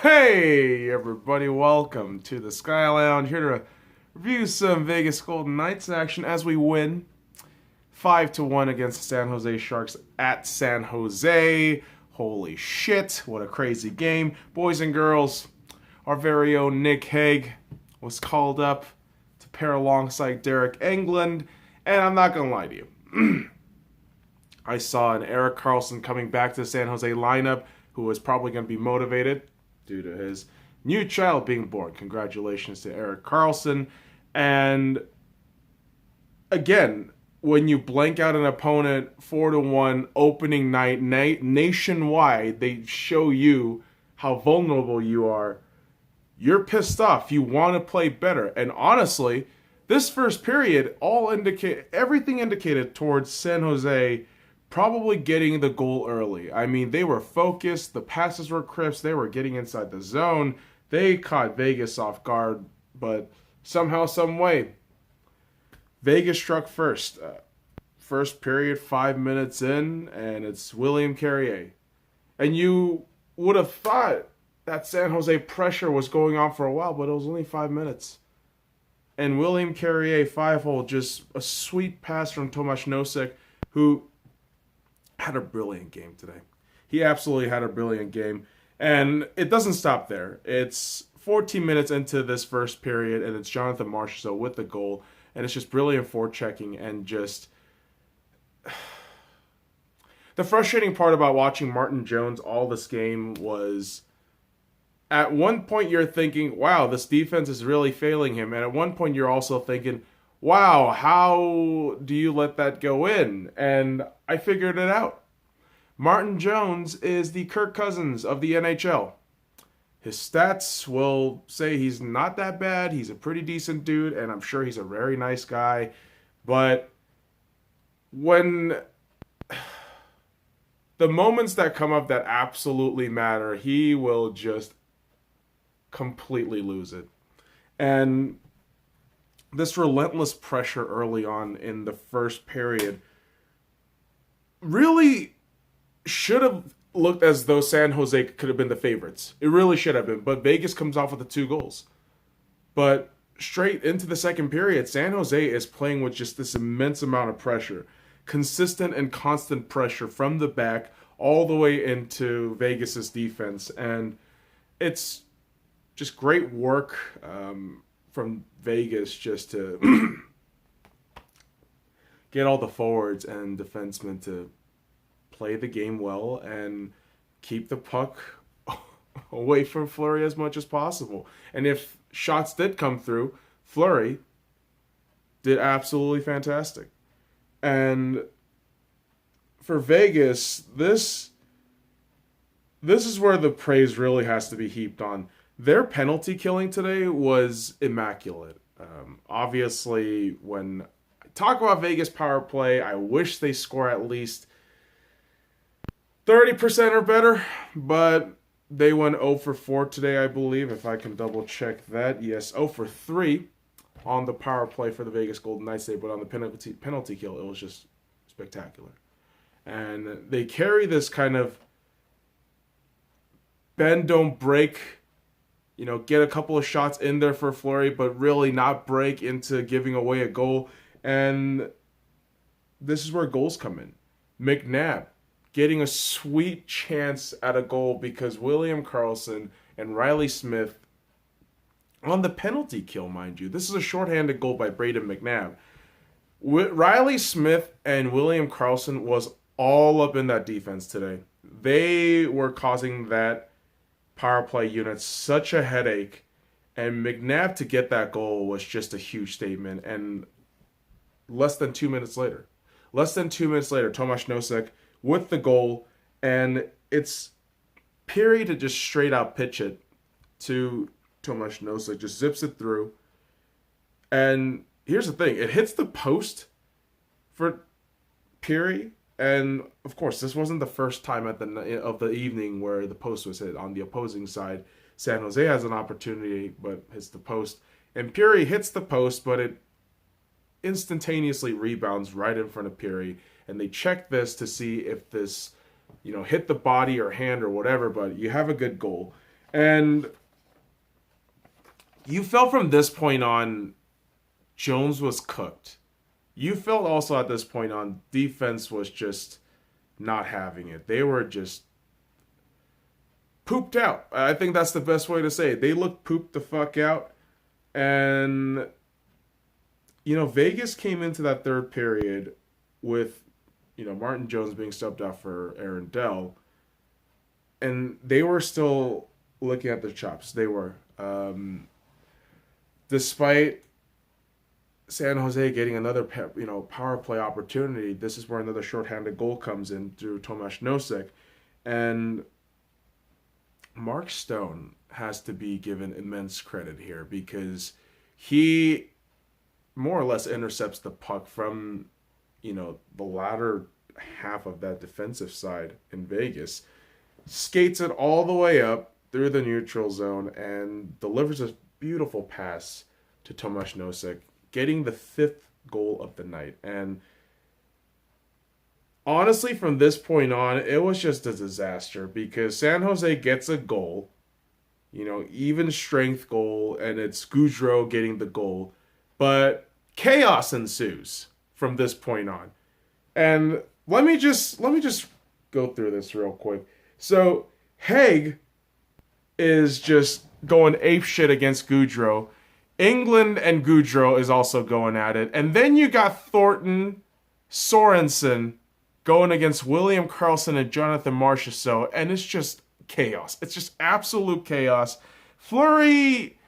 Hey everybody, welcome to the Sky Lounge. Here to review some Vegas Golden Knights action as we win 5-1 against the San Jose Sharks at San Jose. Holy shit, what a crazy game. Boys and girls, our very own Nick Hague was called up to pair alongside Derek Englund, and I'm not gonna lie to you. I saw an Erik Karlsson coming back to the San Jose lineup who was probably going to be motivated due to his new child being born. Congratulations to Erik Karlsson. And again, when you blank out an opponent 4-1 opening night nationwide, they show you how vulnerable you are. You're pissed off. You want to play better. And honestly, this first period everything indicated towards San Jose probably getting the goal early. I mean, they were focused, the passes were crisp, they were getting inside the zone. They caught Vegas off guard, but somehow, some way, Vegas struck first. First period, 5 minutes in, and it's William Carrier. And you would have thought that San Jose pressure was going on for a while, but it was only 5 minutes. And William Carrier, 5-hole, just a sweet pass from Tomáš Nosek, who had a brilliant game today. He absolutely had a brilliant game. And it doesn't stop there. It's 14 minutes into this first period, and it's Jonathan Marchessault with the goal. And it's just brilliant forechecking and just... The frustrating part about watching Martin Jones all this game was... At one point you're thinking, wow, this defense is really failing him. And at one point you're also thinking, wow, how do you let that go in? And I figured it out. Martin Jones is the Kirk Cousins of the NHL. His stats will say he's not that bad. He's a pretty decent dude, and I'm sure he's a very nice guy. But when the moments that come up that absolutely matter, he will just completely lose it. And this relentless pressure early on in the first period really should have looked as though San Jose could have been the favorites. It really should have been, but Vegas comes off with the 2 goals. But straight into the second period, San Jose is playing with just this immense amount of pressure. Consistent and constant pressure from the back all the way into Vegas's defense. And it's just great work from Vegas just to get all the forwards and defensemen to play the game well and keep the puck away from Fleury as much as possible. And if shots did come through, Fleury did absolutely fantastic. And for Vegas, this is where the praise really has to be heaped on. Their penalty killing today was immaculate. Obviously, when I talk about Vegas power play, I wish they score at least 30% or better, but they went 0 for 4 today, I believe, if I can double check that. Yes, 0 for 3 on the power play for the Vegas Golden Knights today, but on the penalty kill, it was just spectacular. And they carry this kind of bend, don't break, get a couple of shots in there for Fleury, but really not break into giving away a goal. And this is where goals come in. McNabb getting a sweet chance at a goal because William Karlsson and Riley Smith, on the penalty kill, mind you, this is a shorthanded goal by Brayden McNabb. Riley Smith and William Karlsson was all up in that defense today. They were causing that power play unit such a headache, and McNabb to get that goal was just a huge statement. And less than 2 minutes later, Tomáš Nosek with the goal, and it's Pirri to just straight out pitch it to Tomáš Nosek, just zips it through. And here's the thing, it hits the post for Pirri, and of course this wasn't the first time of the evening where the post was hit. On the opposing side, San Jose has an opportunity but hits the post, and Pirri hits the post, but it instantaneously rebounds right in front of Pirri, and they check this to see if this, hit the body or hand or whatever, but you have a good goal. And you felt from this point on, Jones was cooked. You felt also at this point on, defense was just not having it. They were just pooped out. I think that's the best way to say it. They looked pooped the fuck out. And, Vegas came into that third period with, Martin Jones being subbed out for Aaron Dell. And they were still looking at their chops. They were. Despite San Jose getting another power play opportunity, this is where another shorthanded goal comes in through Tomáš Nosek. And Mark Stone has to be given immense credit here because he more or less intercepts the puck from, the latter half of that defensive side in Vegas, skates it all the way up through the neutral zone and delivers a beautiful pass to Tomáš Nosek, getting the 5th goal of the night. And honestly, from this point on, it was just a disaster because San Jose gets a goal, even strength goal, and it's Gaudreau getting the goal. But chaos ensues from this point on. And let me just go through this real quick. So Haig is just going ape shit against Gaudreau. England and Gaudreau is also going at it. And then you got Thornton, Sorensen going against William Karlsson and Jonathan Marchessault, and it's just chaos. It's just absolute chaos. Fleury,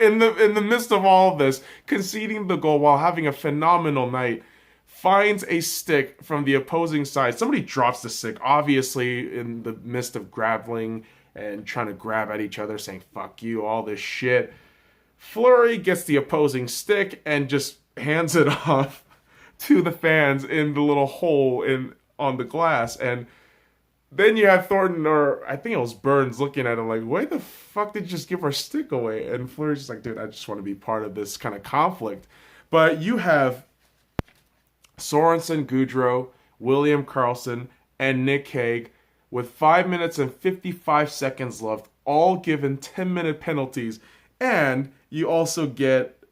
in the midst of all of this, conceding the goal while having a phenomenal night, finds a stick from the opposing side. Somebody drops the stick, obviously in the midst of grappling and trying to grab at each other, saying, fuck you, all this shit. Fleury gets the opposing stick and just hands it off to the fans in the little hole on the glass. And then you have Thornton, or I think it was Burns, looking at him like, why the fuck did you just give our stick away? And Fleury's just like, dude, I just want to be part of this kind of conflict. But you have Sorensen, Gaudreau, William Karlsson, and Nick Hague with 5 minutes and 55 seconds left, all given 10-minute penalties. And you also get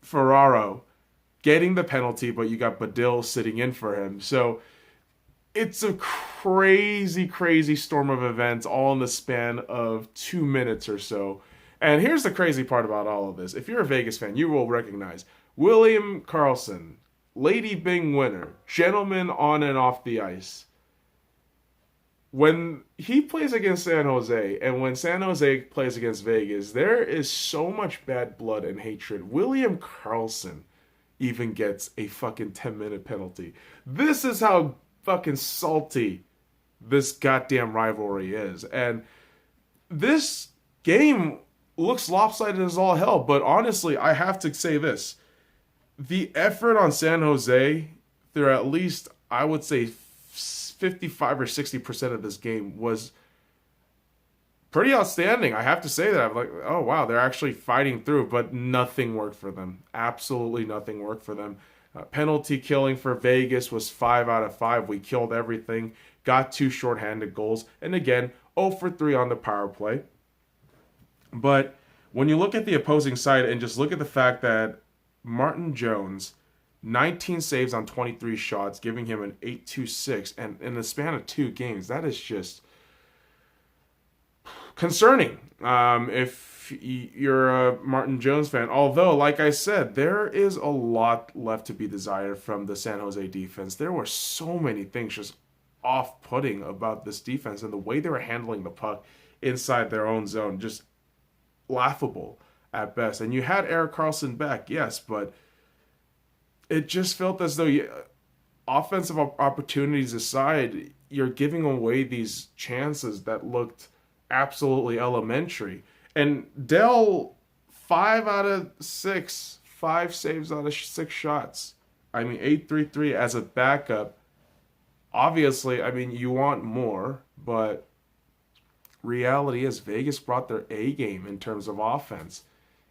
Ferraro getting the penalty, but you got Badil sitting in for him. So it's a crazy, crazy storm of events all in the span of 2 minutes or so. And here's the crazy part about all of this. If you're a Vegas fan, you will recognize William Karlsson, Lady Byng winner, gentleman on and off the ice. When he plays against San Jose and when San Jose plays against Vegas, there is so much bad blood and hatred. William Karlsson even gets a fucking 10-minute penalty. This is how fucking salty this goddamn rivalry is. And this game looks lopsided as all hell, but honestly, I have to say this. The effort on San Jose through at least, I would say, 55 or 60% of this game was pretty outstanding. I have to say that. I'm like, oh wow, they're actually fighting through, but nothing worked for them. Absolutely nothing worked for them. Penalty killing for Vegas was 5 out of 5. We killed everything. Got 2 shorthanded goals. And again, 0 for 3 on the power play. But when you look at the opposing side and just look at the fact that Martin Jones, 19 saves on 23 shots, giving him an 8.26, and in the span of 2 games, that is just concerning. If you're a Martin Jones fan, although, like I said, there is a lot left to be desired from the San Jose defense. There were so many things just off-putting about this defense and the way they were handling the puck inside their own zone, just laughable at best. And you had Erik Karlsson back, yes, but it just felt as though, offensive opportunities aside, you're giving away these chances that looked absolutely elementary. And Dell, 5 out of 6, 5 saves out of 6 shots. I mean, 8.33 as a backup. Obviously, I mean, you want more, but reality is Vegas brought their A game in terms of offense,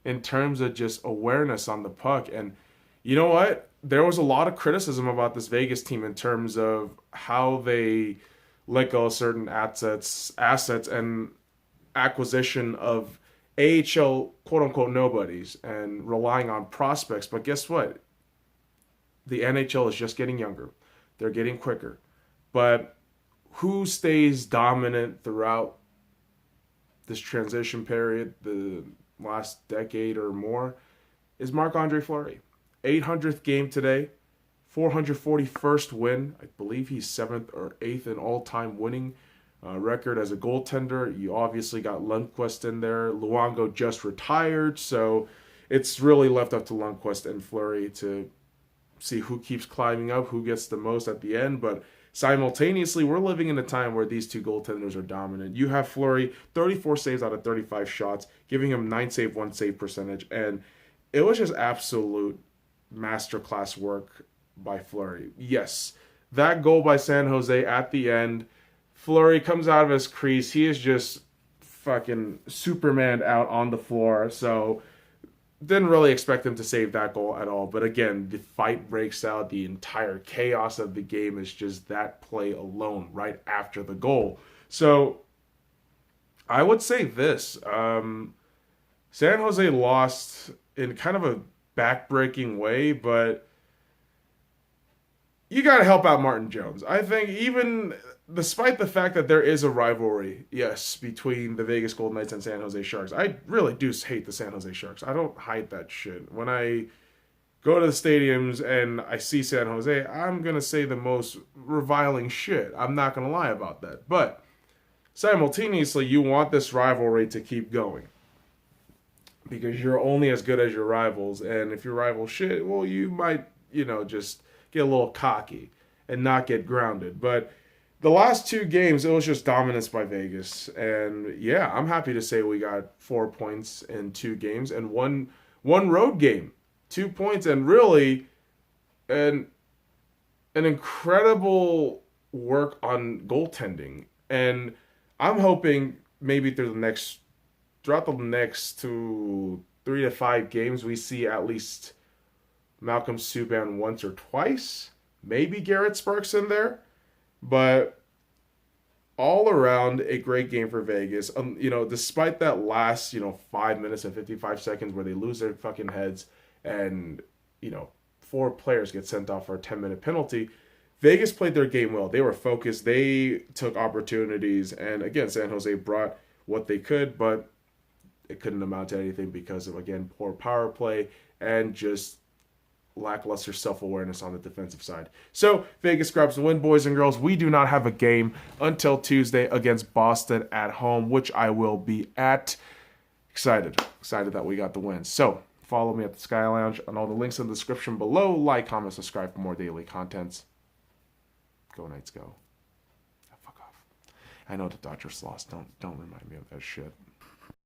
in terms of just awareness on the puck. And you know what? There was a lot of criticism about this Vegas team in terms of how they let go of certain assets and acquisition of AHL quote unquote nobodies and relying on prospects. But guess what? The NHL is just getting younger. They're getting quicker. But who stays dominant throughout this transition period, the last decade or more, is Marc-Andre Fleury. 800th game today, 441st win. I believe he's 7th or 8th in all-time winning record as a goaltender. You obviously got Lundqvist in there. Luongo just retired, so it's really left up to Lundqvist and Fleury to see who keeps climbing up, who gets the most at the end. But simultaneously, we're living in a time where these two goaltenders are dominant. You have Fleury, 34 saves out of 35 shots, giving him 9 save, 1 save percentage. And it was just absolute masterclass work by Fleury. Yes, that goal by San Jose at the end, Fleury comes out of his crease. He is just fucking Superman out on the floor. So didn't really expect him to save that goal at all. But again, the fight breaks out. The entire chaos of the game is just that play alone right after the goal. So I would say this. San Jose lost in kind of a backbreaking way, but you got to help out Martin Jones. I think even despite the fact that there is a rivalry, yes, between the Vegas Golden Knights and San Jose Sharks, I really do hate the San Jose Sharks. I don't hide that shit. When I go to the stadiums and I see San Jose, I'm going to say the most reviling shit. I'm not going to lie about that. But simultaneously, you want this rivalry to keep going, because you're only as good as your rivals. And if your rivals shit, well, you might, just get a little cocky and not get grounded. But the last two games, it was just dominance by Vegas. And yeah, I'm happy to say we got 4 points in 2 games and one road game. 2 points, and really an incredible work on goaltending. And I'm hoping maybe throughout the next 3 to 5 games, we see at least Malcolm Subban once or twice. Maybe Garrett Sparks in there. But all around, a great game for Vegas. Despite that last, 5 minutes and 55 seconds where they lose their fucking heads and, 4 players get sent off for a 10-minute penalty, Vegas played their game well. They were focused. They took opportunities. And again, San Jose brought what they could, but it couldn't amount to anything because of, again, poor power play and just lackluster self-awareness on the defensive side. So Vegas grabs the win, boys and girls. We do not have a game until Tuesday against Boston at home, which I will be at. Excited that we got the win. So follow me at the Sky Lounge on all the links in the description below. Like, comment, subscribe for more daily contents. Go Knights, go. Fuck off. I know the Dodgers lost. Don't remind me of that shit.